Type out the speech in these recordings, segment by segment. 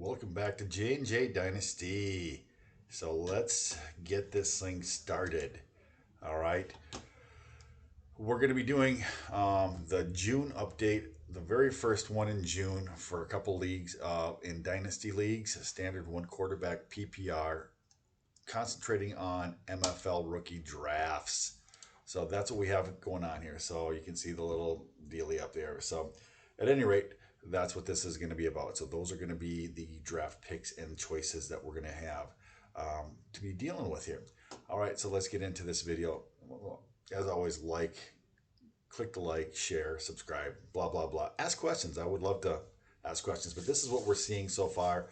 Welcome back to J&J Dynasty. So let's get this thing started. All right. We're going to be doing the June update, the very first one in June for a couple leagues in Dynasty leagues, standard one quarterback PPR, concentrating on MFL rookie drafts. So that's what we have going on here. So you can see the little dealie up there. So at any rate, that's what this is going to be about. So those are going to be the draft picks and choices that we're going to have to be dealing with here. All right, so let's get into this video. As always, click the like, share, subscribe, blah, blah, blah. Ask questions. I would love to ask questions, but this is what we're seeing so far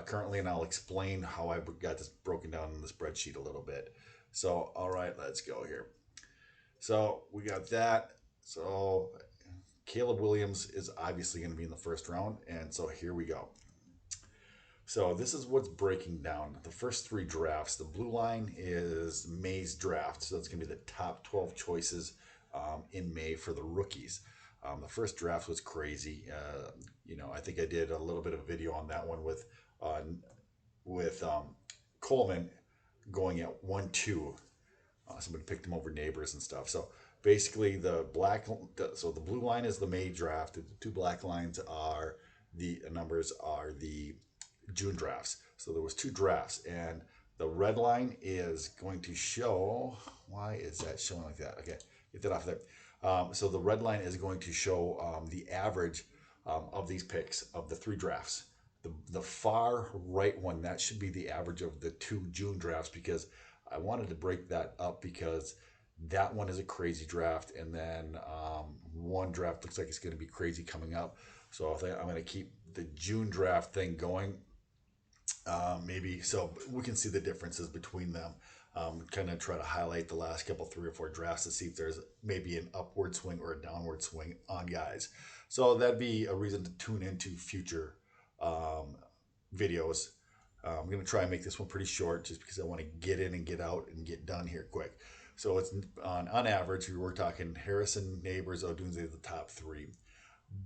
currently, and I'll explain how I got this broken down in the spreadsheet a little bit. So, all right, let's go here. So we got that. So Caleb Williams is obviously going to be in the first round, and so here we go. So this is what's breaking down. The first three drafts. The blue line is May's draft, so that's going to be the top 12 choices in May for the rookies. The first draft was crazy. I think I did a little bit of video on that one with Coleman going at 1-2. Somebody picked him over neighbors and stuff. So basically, the blue line is the May draft. The two black lines are the numbers are the June drafts. So there was two drafts, and the red line is going to show. Why is that showing like that? Okay, get that off there. So the red line is going to show the average of these picks of the three drafts. The far right one, that should be the average of the two June drafts, because I wanted to break that up because that one is a crazy draft, and then one draft looks like it's going to be crazy coming up. So I think I'm going to keep the June draft thing going, maybe so we can see the differences between them. Kind of try to highlight the last couple, 3 or 4 drafts to see if there's maybe an upward swing or a downward swing on guys. So that'd be a reason to tune into future videos. I'm going to try and make this one pretty short just because I want to get in and get out and get done here quick. So it's on average, we're talking Harrison, Neighbors, Odunze, the top 3.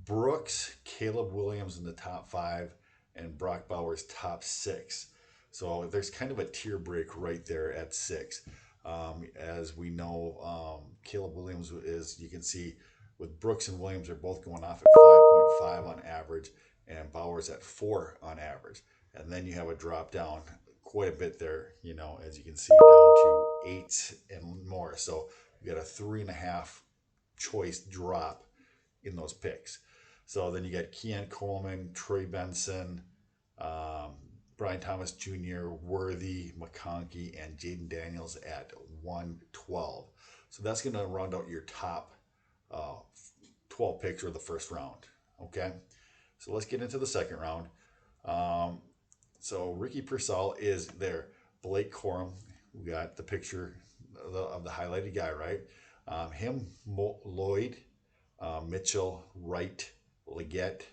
Brooks, Caleb Williams in the top 5, and Brock Bowers top 6. So there's kind of a tier break right there at 6. As we know, Caleb Williams is, you can see with Brooks and Williams are both going off at 5.5 on average, and Bowers at 4 on average. And then you have a drop down quite a bit there, as you can see, down to 8 and more. So you got a 3.5 choice drop in those picks. So then you got Keon Coleman, Trey Benson, Brian Thomas Jr., Worthy, McConkey, and Jaden Daniels at 112. So that's going to round out your top 12 picks or the first round. Okay, so let's get into the second round. So Ricky Pearsall is there. Blake Corum, we got the picture of the highlighted guy, right? Him, Lloyd, Mitchell, Wright, Leggett,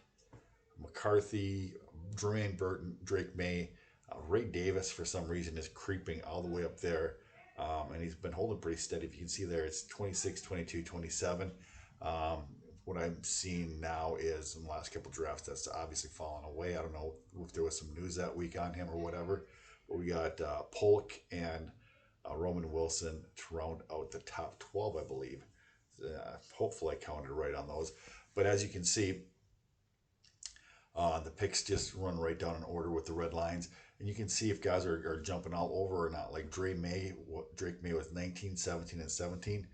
McCarthy, Jermaine Burton, Drake May, Ray Davis for some reason is creeping all the way up there, and he's been holding pretty steady. If you can see there, it's 26, 22, 27. What I'm seeing now is in the last couple drafts, that's obviously fallen away. I don't know if there was some news that week on him or whatever, but we got Polk and Roman Wilson to round out the top 12, I believe. Hopefully I counted right on those. But as you can see, the picks just run right down in order with the red lines. And you can see if guys are jumping all over or not. Like Drake May was 19, 17, and 17.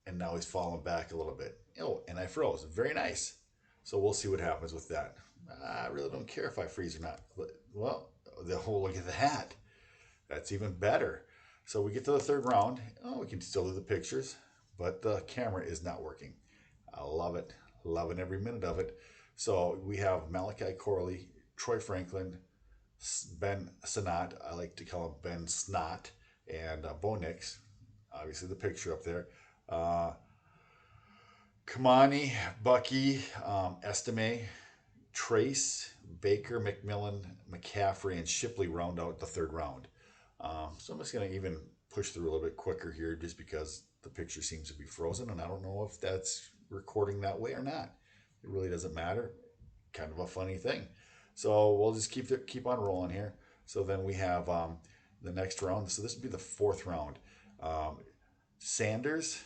And now he's falling back a little bit. Oh, and I froze. Very nice. So we'll see what happens with that. I really don't care if I freeze or not. Well, the whole look at that. That's even better. So we get to the third round. Oh, we can still do the pictures, but the camera is not working. I love it. Loving every minute of it. So we have Malachi Corley, Troy Franklin, Ben Snot. I like to call him Ben Snot, and Bo Nix. Obviously the picture up there. Kamani, Bucky, Estime, Trace, Baker, McMillan, McCaffrey, and Shipley round out the third round. So I'm just going to even push through a little bit quicker here just because the picture seems to be frozen, and I don't know if that's recording that way or not. It really doesn't matter. Kind of a funny thing. So we'll just keep on rolling here. So then we have the next round. So this would be the fourth round. Um, Sanders,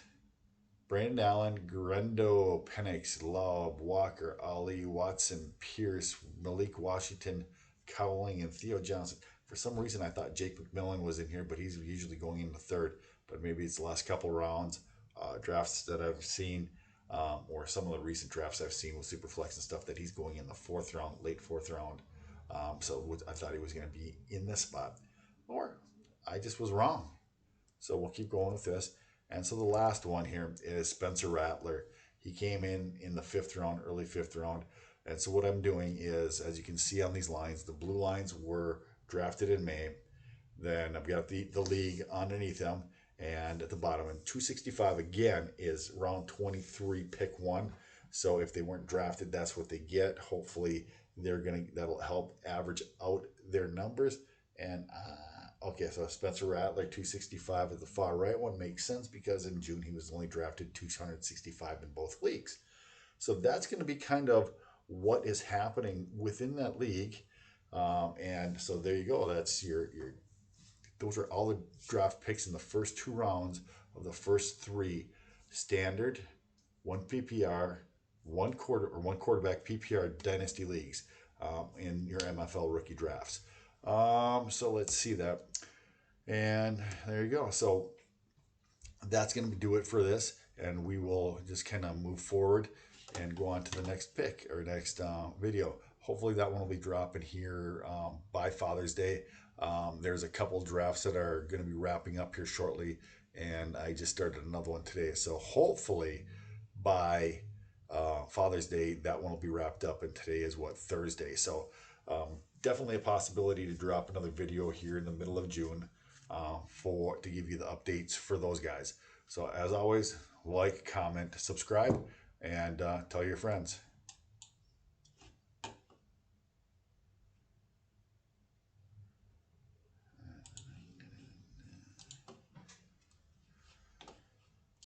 Brandon Allen, Grendo, Penix, Lobb, Walker, Ali, Watson, Pierce, Malik Washington, Cowling, and Theo Johnson. For some reason, I thought Jake McMillan was in here, but he's usually going in the third. But maybe it's the last couple rounds, drafts that I've seen, or some of the recent drafts I've seen with Superflex and stuff, that he's going in the fourth round, late fourth round. So I thought he was going to be in this spot. Or I just was wrong. So we'll keep going with this. And so the last one here is Spencer Rattler. He came in the fifth round, early fifth round. And so what I'm doing is, as you can see on these lines, the blue lines were drafted in May. Then I've got the league underneath them. And at the bottom, and 265 again is round 23, pick one. So if they weren't drafted, that's what they get. Hopefully that'll help average out their numbers. And okay, so Spencer Rattler, 265 at the far right one makes sense because in June he was only drafted 265 in both leagues. So that's going to be kind of what is happening within that league. And so there you go. That's those are all the draft picks in the first two rounds of the first three standard, one PPR, one quarterback PPR dynasty leagues in your MFL rookie drafts. So let's see that. And there you go. So that's going to do it for this. And we will just kind of move forward and go on to the next pick or next video. Hopefully that one will be dropping here by Father's Day. There's a couple drafts that are going to be wrapping up here shortly. And I just started another one today. So hopefully by Father's Day, that one will be wrapped up. And today is what, Thursday. So definitely a possibility to drop another video here in the middle of June to give you the updates for those guys. So as always, like, comment, subscribe, and tell your friends.